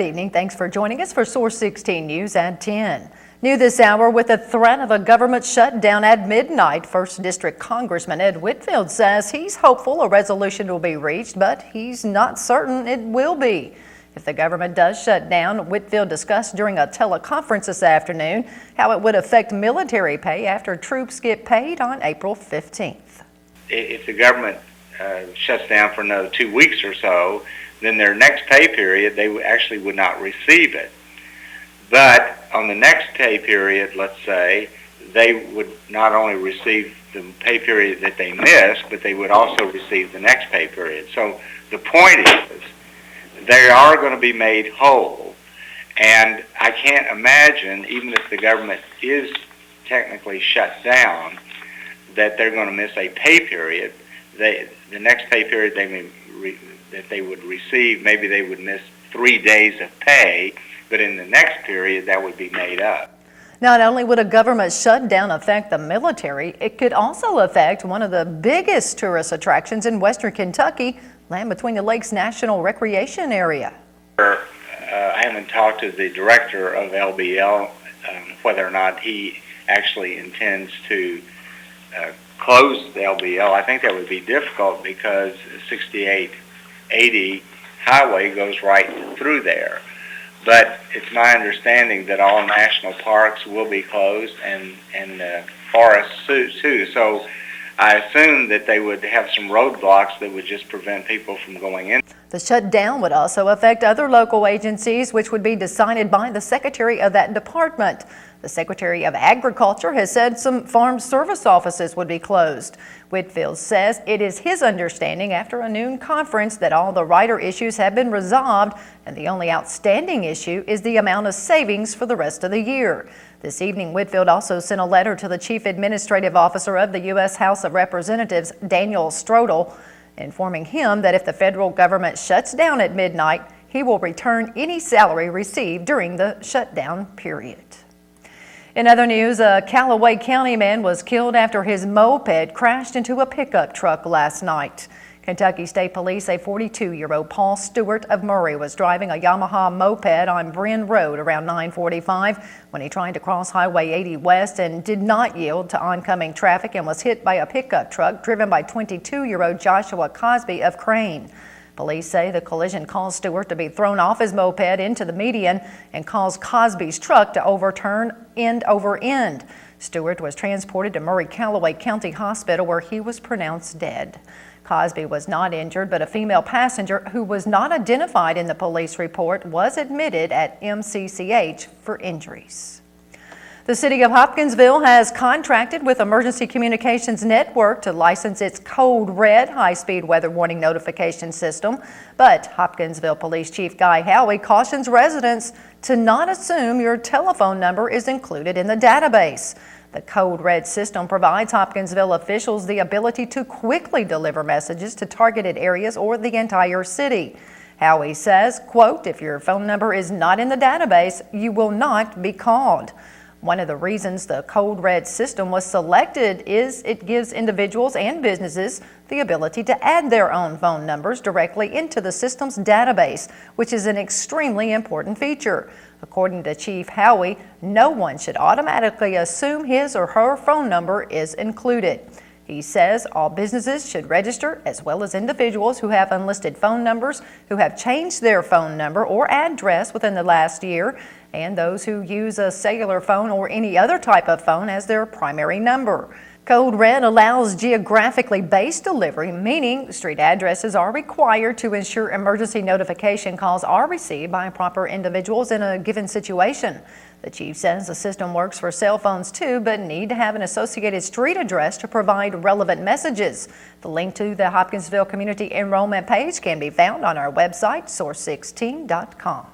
Good evening. Thanks for joining us for Source 16 News at 10. New this hour, with the threat of a government shutdown at midnight, 1st District Congressman Ed Whitfield says he's hopeful a resolution will be reached, but he's not certain it will be. If the government does shut down, Whitfield discussed during a teleconference this afternoon how it would affect military pay after troops get paid on April 15th. If the government shuts down for another 2 weeks or so, then their next pay period, they actually would not receive it. But on the next pay period, let's say, they would not only receive the pay period that they missed, but they would also receive the next pay period. So the point is, they are going to be made whole. And I can't imagine, even if the government is technically shut down, that they're going to miss a pay period. The next pay period that they would receive, maybe they would miss 3 days of pay, but in the next period that would be made up. Not only would a government shutdown affect the military, it could also affect one of the biggest tourist attractions in western Kentucky, Land Between the Lakes National Recreation Area. I haven't talked to the director of LBL whether or not he actually intends to close the LBL. I think that would be difficult because 6880 highway goes right through there. But it's my understanding that all national parks will be closed and forests too. So I assume that they would have some roadblocks that would just prevent people from going in. The shutdown would also affect other local agencies, which would be decided by the secretary of that department. The Secretary of Agriculture has said some farm service offices would be closed. Whitfield says it is his understanding after a noon conference that all the rider issues have been resolved and the only outstanding issue is the amount of savings for the rest of the year. This evening, Whitfield also sent a letter to the Chief Administrative Officer of the U.S. House of Representatives, Daniel Strodel, informing him that if the federal government shuts down at midnight, he will return any salary received during the shutdown period. In other news, a Callaway County man was killed after his moped crashed into a pickup truck last night. Kentucky State Police say 42-year-old Paul Stewart of Murray was driving a Yamaha moped on Bryn Road around 9:45 when he tried to cross Highway 80 West and did not yield to oncoming traffic and was hit by a pickup truck driven by 22-year-old Joshua Cosby of Crane. Police say the collision caused Stewart to be thrown off his moped into the median and caused Cosby's truck to overturn end over end. Stewart was transported to Murray-Callaway County Hospital where he was pronounced dead. Cosby was not injured, but a female passenger who was not identified in the police report was admitted at MCCH for injuries. The city of Hopkinsville has contracted with Emergency Communications Network to license its Code Red high-speed weather warning notification system, but Hopkinsville Police Chief Guy Howie cautions residents to not assume your telephone number is included in the database. The Code Red system provides Hopkinsville officials the ability to quickly deliver messages to targeted areas or the entire city. Howie says, quote, if your phone number is not in the database, you will not be called. One of the reasons the Code Red system was selected is it gives individuals and businesses the ability to add their own phone numbers directly into the system's database, which is an extremely important feature. According to Chief Howie, no one should automatically assume his or her phone number is included. He says all businesses should register, as well as individuals who have unlisted phone numbers, who have changed their phone number or address within the last year, and those who use a cellular phone or any other type of phone as their primary number. Code Red allows geographically based delivery, meaning street addresses are required to ensure emergency notification calls are received by proper individuals in a given situation. The chief says the system works for cell phones too, but need to have an associated street address to provide relevant messages. The link to the Hopkinsville Community Enrollment page can be found on our website, source16.com.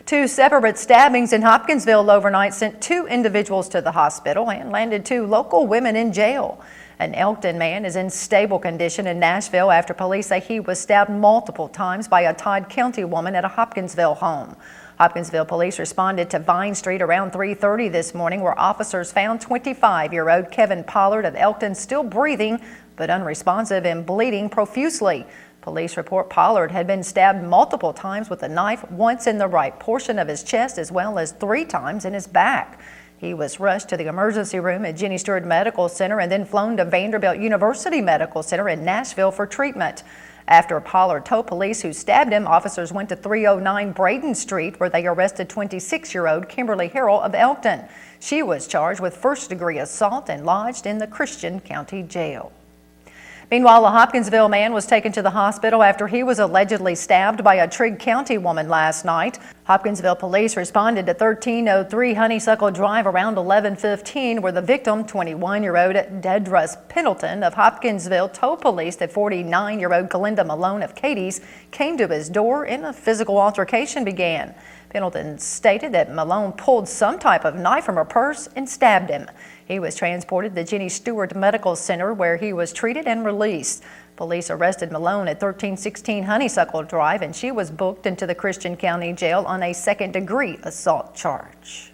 2 separate stabbings in Hopkinsville overnight sent 2 individuals to the hospital and landed 2 local women in jail. An Elkton man is in stable condition in Nashville after police say he was stabbed multiple times by a Todd County woman at a Hopkinsville home. Hopkinsville police responded to Vine Street around 3:30 this morning, where officers found 25-year-old Kevin Pollard of Elkton still breathing but unresponsive and bleeding profusely. Police report Pollard had been stabbed multiple times with a knife, once in the right portion of his chest as well as 3 times in his back. He was rushed to the emergency room at Jenny Stewart Medical Center and then flown to Vanderbilt University Medical Center in Nashville for treatment. After Pollard told police who stabbed him, officers went to 309 Braden Street where they arrested 26-year-old Kimberly Harrell of Elkton. She was charged with first-degree assault and lodged in the Christian County Jail. Meanwhile, a Hopkinsville man was taken to the hospital after he was allegedly stabbed by a Trigg County woman last night. Hopkinsville police responded to 1303 Honeysuckle Drive around 11:15, where the victim, 21-year-old Dedrus Pendleton of Hopkinsville, told police that 49-year-old Galinda Malone of Cadiz came to his door and a physical altercation began. Pendleton stated that Malone pulled some type of knife from her purse and stabbed him. He was transported to Jenny Stewart Medical Center where he was treated and released. Police arrested Malone at 1316 Honeysuckle Drive, and she was booked into the Christian County Jail on a second-degree assault charge.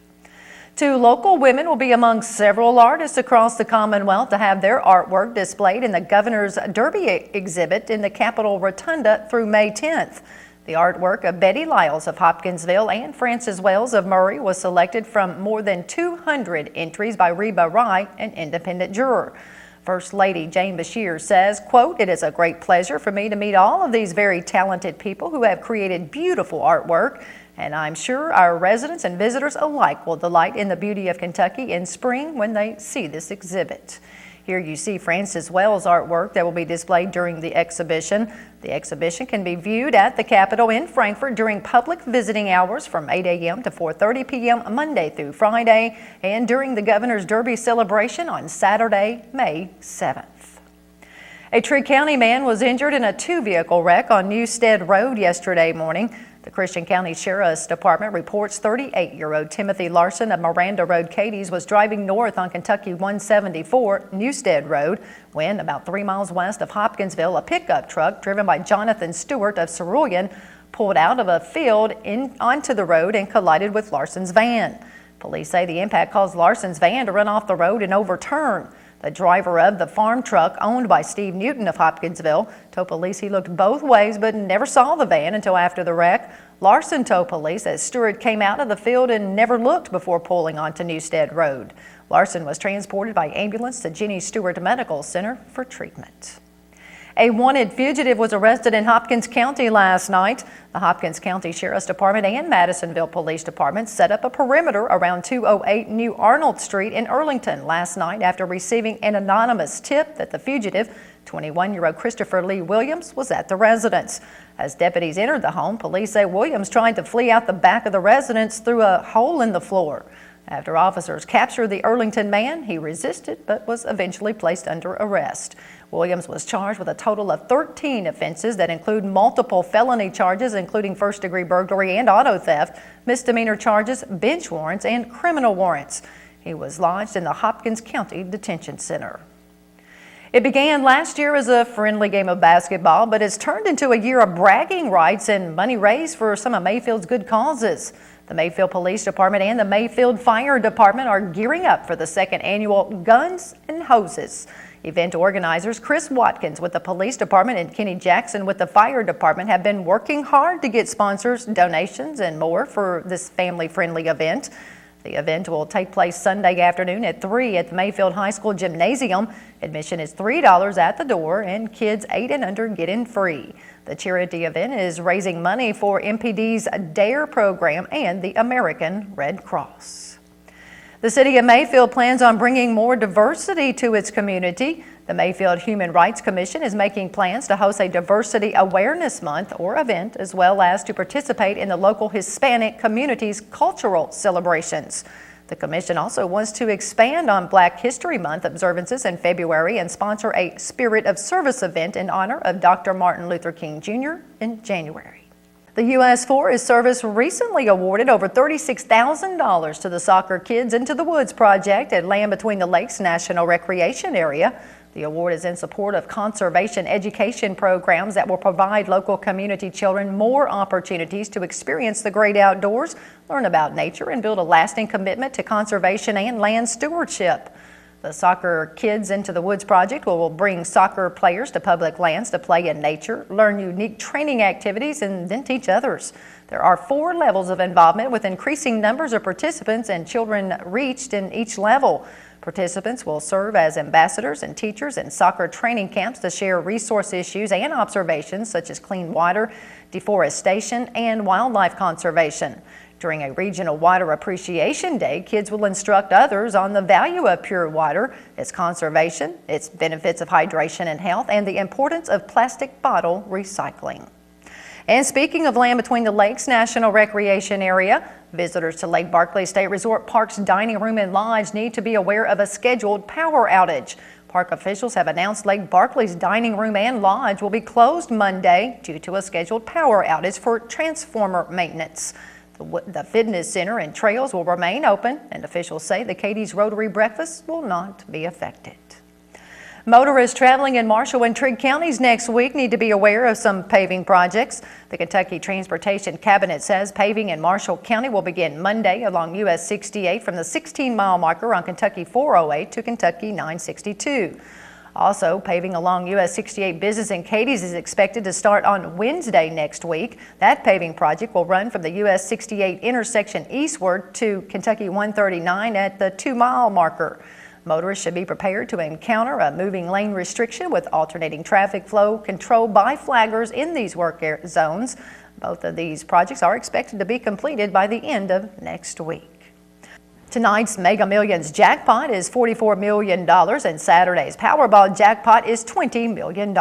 2 local women will be among several artists across the Commonwealth to have their artwork displayed in the Governor's Derby exhibit in the Capitol Rotunda through May 10th. The artwork of Betty Lyles of Hopkinsville and Frances Wells of Murray was selected from more than 200 entries by Reba Rye, an independent juror. First Lady Jane Bashir says, quote, "It is a great pleasure for me to meet all of these very talented people who have created beautiful artwork, and I'm sure our residents and visitors alike will delight in the beauty of Kentucky in spring when they see this exhibit." Here you see Frances Wells' artwork that will be displayed during the exhibition. The exhibition can be viewed at the Capitol in Frankfort during public visiting hours from 8 a.m. to 4:30 p.m. Monday through Friday and during the Governor's Derby celebration on Saturday, May 7th. A Trigg County man was injured in a 2-vehicle wreck on Newstead Road yesterday morning. The Christian County Sheriff's Department reports 38-year-old Timothy Larson of Miranda Road, Cadiz, was driving north on Kentucky 174 Newstead Road when, about 3 miles west of Hopkinsville, a pickup truck driven by Jonathan Stewart of Cerulean pulled out of a field onto the road and collided with Larson's van. Police say the impact caused Larson's van to run off the road and overturn. The driver of the farm truck owned by Steve Newton of Hopkinsville told police he looked both ways but never saw the van until after the wreck. Larson told police that Stewart came out of the field and never looked before pulling onto Newstead Road. Larson was transported by ambulance to Jenny Stewart Medical Center for treatment. A wanted fugitive was arrested in Hopkins County last night. The Hopkins County Sheriff's Department and Madisonville Police Department set up a perimeter around 208 New Arnold Street in Earlington last night after receiving an anonymous tip that the fugitive, 21-year-old Christopher Lee Williams, was at the residence. As deputies entered the home, police say Williams tried to flee out the back of the residence through a hole in the floor. After officers captured the Earlington man, he resisted but was eventually placed under arrest. Williams was charged with a total of 13 offenses that include multiple felony charges, including first-degree burglary and auto theft, misdemeanor charges, bench warrants, and criminal warrants. He was lodged in the Hopkins County Detention Center. It began last year as a friendly game of basketball, but it's turned into a year of bragging rights and money raised for some of Mayfield's good causes. The Mayfield Police Department and the Mayfield Fire Department are gearing up for the second annual Guns and Hoses. Event organizers Chris Watkins with the Police Department and Kenny Jackson with the Fire Department have been working hard to get sponsors, donations, and more for this family-friendly event. The event will take place Sunday afternoon at 3 at the Mayfield High School Gymnasium. Admission is $3 at the door, and kids 8 and under get in free. The charity event is raising money for MPD's DARE program and the American Red Cross. The City of Mayfield plans on bringing more diversity to its community. The Mayfield Human Rights Commission is making plans to host a Diversity Awareness Month or event, as well as to participate in the local Hispanic community's cultural celebrations. The commission also wants to expand on Black History Month observances in February and sponsor a Spirit of Service event in honor of Dr. Martin Luther King Jr. in January. The U.S. Forest Service recently awarded over $36,000 to the Soccer Kids Into the Woods project at Land Between the Lakes National Recreation Area. The award is in support of conservation education programs that will provide local community children more opportunities to experience the great outdoors, learn about nature, and build a lasting commitment to conservation and land stewardship. The Soccer Kids Into the Woods project will bring soccer players to public lands to play in nature, learn unique training activities, and then teach others. There are 4 levels of involvement with increasing numbers of participants and children reached in each level. Participants will serve as ambassadors and teachers in soccer training camps to share resource issues and observations such as clean water, deforestation, and wildlife conservation. During a regional water appreciation day, kids will instruct others on the value of pure water, its conservation, its benefits of hydration and health, and the importance of plastic bottle recycling. And speaking of Land Between the Lakes National Recreation Area, visitors to Lake Barkley State Resort Park's dining room and lodge need to be aware of a scheduled power outage. Park officials have announced Lake Barkley's dining room and lodge will be closed Monday due to a scheduled power outage for transformer maintenance. The fitness center and trails will remain open, and officials say the Katie's Rotary Breakfast will not be affected. Motorists traveling in Marshall and Trigg counties next week need to be aware of some paving projects. The Kentucky Transportation Cabinet says paving in Marshall County will begin Monday along US 68 from the 16-mile marker on Kentucky 408 to Kentucky 962. Also, paving along US 68 Business in Katie's is expected to start on Wednesday next week. That paving project will run from the US 68 intersection eastward to Kentucky 139 at the 2-mile marker. Motorists should be prepared to encounter a moving lane restriction with alternating traffic flow controlled by flaggers in these work zones. Both of these projects are expected to be completed by the end of next week. Tonight's Mega Millions jackpot is $44 million and Saturday's Powerball jackpot is $20 million.